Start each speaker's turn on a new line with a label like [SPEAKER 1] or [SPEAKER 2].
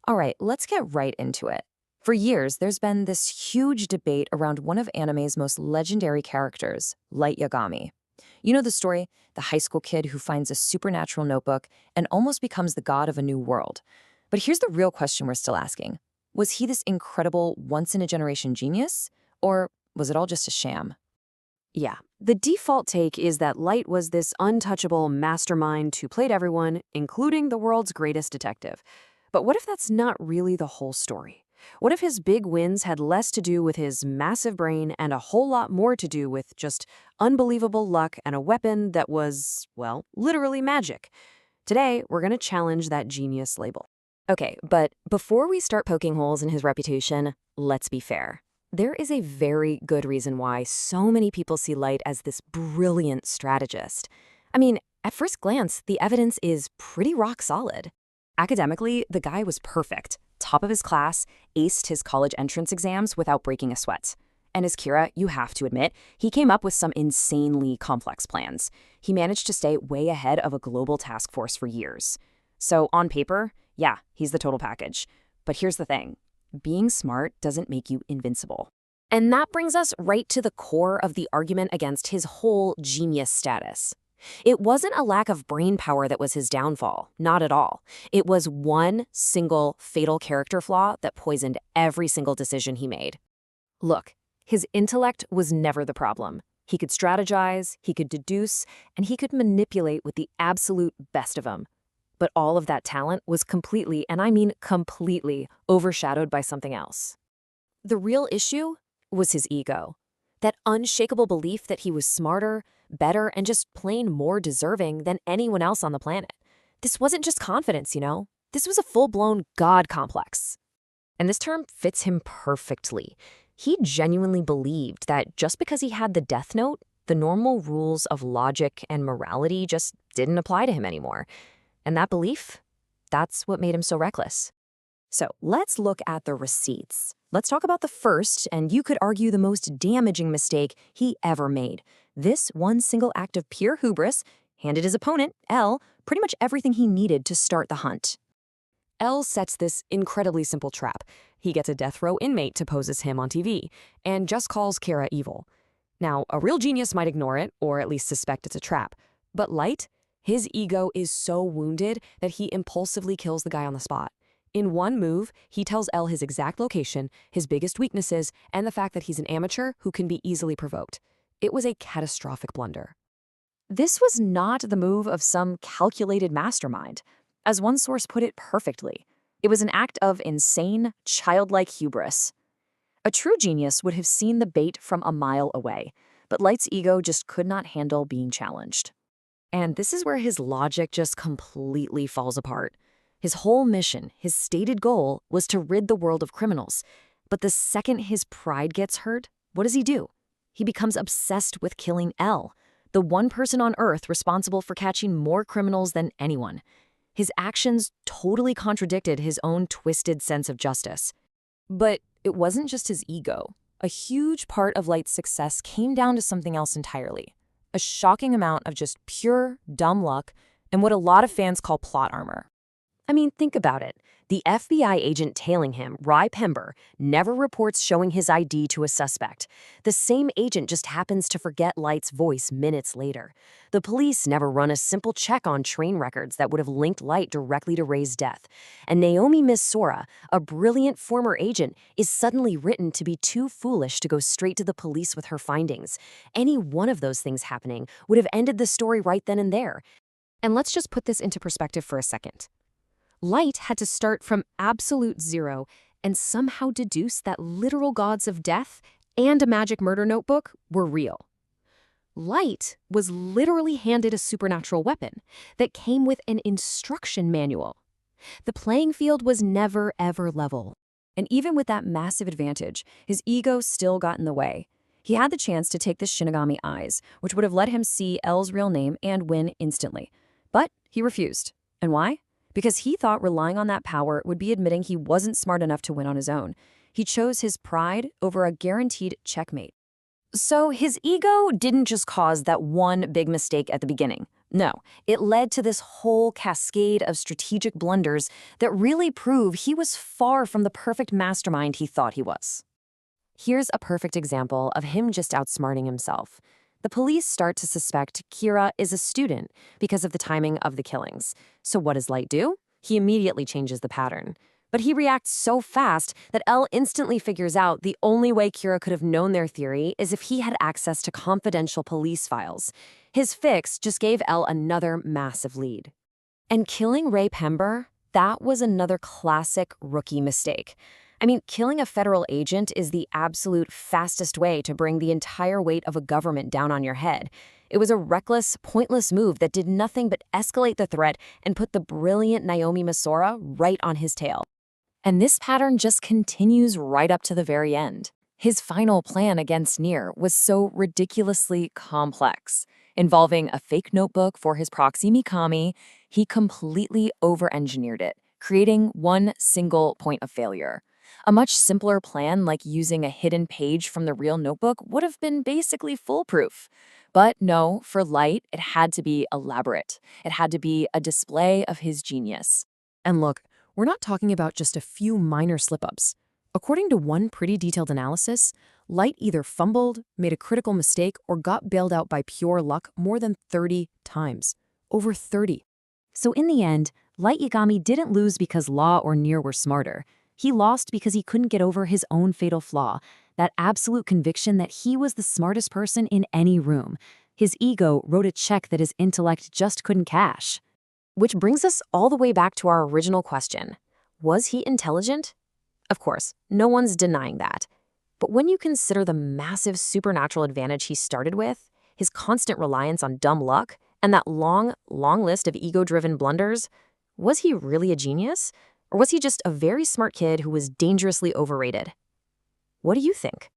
[SPEAKER 1] All right, let's get right into it. For years, there's been this huge debate around one of anime's most legendary characters, Light Yagami. You know the story? The high school kid who finds a supernatural notebook and almost becomes the god of a new world. But here's the real question we're still asking. Was he this incredible, once-in-a-generation genius? Or was it all just a sham?
[SPEAKER 2] Yeah, the default take is that Light was this untouchable mastermind who played everyone, including the world's greatest detective. But what if that's not really the whole story? What if his big wins had less to do with his massive brain and a whole lot more to do with just unbelievable luck and a weapon that was, well, literally magic? Today, we're going to challenge that genius label.
[SPEAKER 1] Okay, but before we start poking holes in his reputation, let's be fair. There is a very good reason why so many people see Light as this brilliant strategist. I mean, at first glance, the evidence is pretty rock solid. Academically, the guy was perfect. Top of his class, aced his college entrance exams without breaking a sweat. And as Kira, you have to admit, he came up with some insanely complex plans. He managed to stay way ahead of a global task force for years. So on paper, yeah, he's the total package. But here's the thing. Being smart doesn't make you invincible. And that brings us right to the core of the argument against his whole genius status. It wasn't a lack of brain power that was his downfall, not at all. It was one single fatal character flaw that poisoned every single decision he made. Look, his intellect was never the problem. He could strategize, he could deduce, and he could manipulate with the absolute best of them. But all of that talent was completely, and I mean completely, overshadowed by something else. The real issue was his ego. That unshakable belief that he was smarter, better, and just plain more deserving than anyone else on the planet. This wasn't just confidence, you know? This was a full-blown God complex. And this term fits him perfectly. He genuinely believed that just because he had the Death Note, the normal rules of logic and morality just didn't apply to him anymore. And that belief, that's what made him so reckless. So let's look at the receipts. Let's talk about the first, and you could argue the most damaging mistake he ever made. This one single act of pure hubris handed his opponent, L, pretty much everything he needed to start the hunt. L sets this incredibly simple trap. He gets a death row inmate to pose as him on TV, and just calls Kira evil. Now, a real genius might ignore it, or at least suspect it's a trap. But Light, his ego is so wounded that he impulsively kills the guy on the spot. In one move, he tells L his exact location, his biggest weaknesses, and the fact that he's an amateur who can be easily provoked. It was a catastrophic blunder. This was not the move of some calculated mastermind. As one source put it perfectly, it was an act of insane, childlike hubris. A true genius would have seen the bait from a mile away, but Light's ego just could not handle being challenged. And this is where his logic just completely falls apart. His whole mission, his stated goal, was to rid the world of criminals. But the second his pride gets hurt, what does he do? He becomes obsessed with killing L, the one person on Earth responsible for catching more criminals than anyone. His actions totally contradicted his own twisted sense of justice. But it wasn't just his ego. A huge part of Light's success came down to something else entirely. A shocking amount of just pure, dumb luck and what a lot of fans call plot armor. I mean, think about it. The FBI agent tailing him, Ry Pember, never reports showing his ID to a suspect. The same agent just happens to forget Light's voice minutes later. The police never run a simple check on train records that would have linked Light directly to Ray's death. And Naomi Miss Sora, a brilliant former agent, is suddenly written to be too foolish to go straight to the police with her findings. Any one of those things happening would have ended the story right then and there. And let's just put this into perspective for a second. Light had to start from absolute zero and somehow deduce that literal gods of death and a magic murder notebook were real. Light was literally handed a supernatural weapon that came with an instruction manual. The playing field was never, ever level. And even with that massive advantage, his ego still got in the way. He had the chance to take the Shinigami eyes, which would have let him see L's real name and win instantly. But he refused. And why? Because he thought relying on that power would be admitting he wasn't smart enough to win on his own. He chose his pride over a guaranteed checkmate. So his ego didn't just cause that one big mistake at the beginning. No, it led to this whole cascade of strategic blunders that really prove he was far from the perfect mastermind he thought he was.
[SPEAKER 2] Here's a perfect example of him just outsmarting himself. The police start to suspect Kira is a student because of the timing of the killings. So what does Light do? He immediately changes the pattern. But he reacts so fast that Elle instantly figures out the only way Kira could have known their theory is if he had access to confidential police files. His fix just gave Elle another massive lead. And killing Ray Pember, that was another classic rookie mistake. I mean, killing a federal agent is the absolute fastest way to bring the entire weight of a government down on your head. It was a reckless, pointless move that did nothing but escalate the threat and put the brilliant Naomi Masora right on his tail. And this pattern just continues right up to the very end. His final plan against Nier was so ridiculously complex. Involving a fake notebook for his proxy Mikami, he completely over-engineered it, creating one single point of failure. A much simpler plan, like using a hidden page from the real notebook, would have been basically foolproof. But no, for Light, it had to be elaborate. It had to be a display of his genius. And look, we're not talking about just a few minor slip-ups. According to one pretty detailed analysis, Light either fumbled, made a critical mistake, or got bailed out by pure luck more than 30 times. Over 30. So in the end, Light Yagami didn't lose because Law or Nier were smarter. He lost because he couldn't get over his own fatal flaw, that absolute conviction that he was the smartest person in any room. His ego wrote a check that his intellect just couldn't cash. Which brings us all the way back to our original question. Was he intelligent? Of course, no one's denying that. But when you consider the massive supernatural advantage he started with, his constant reliance on dumb luck, and that long list of ego-driven blunders, was he really a genius? Or was he just a very smart kid who was dangerously overrated? What do you think?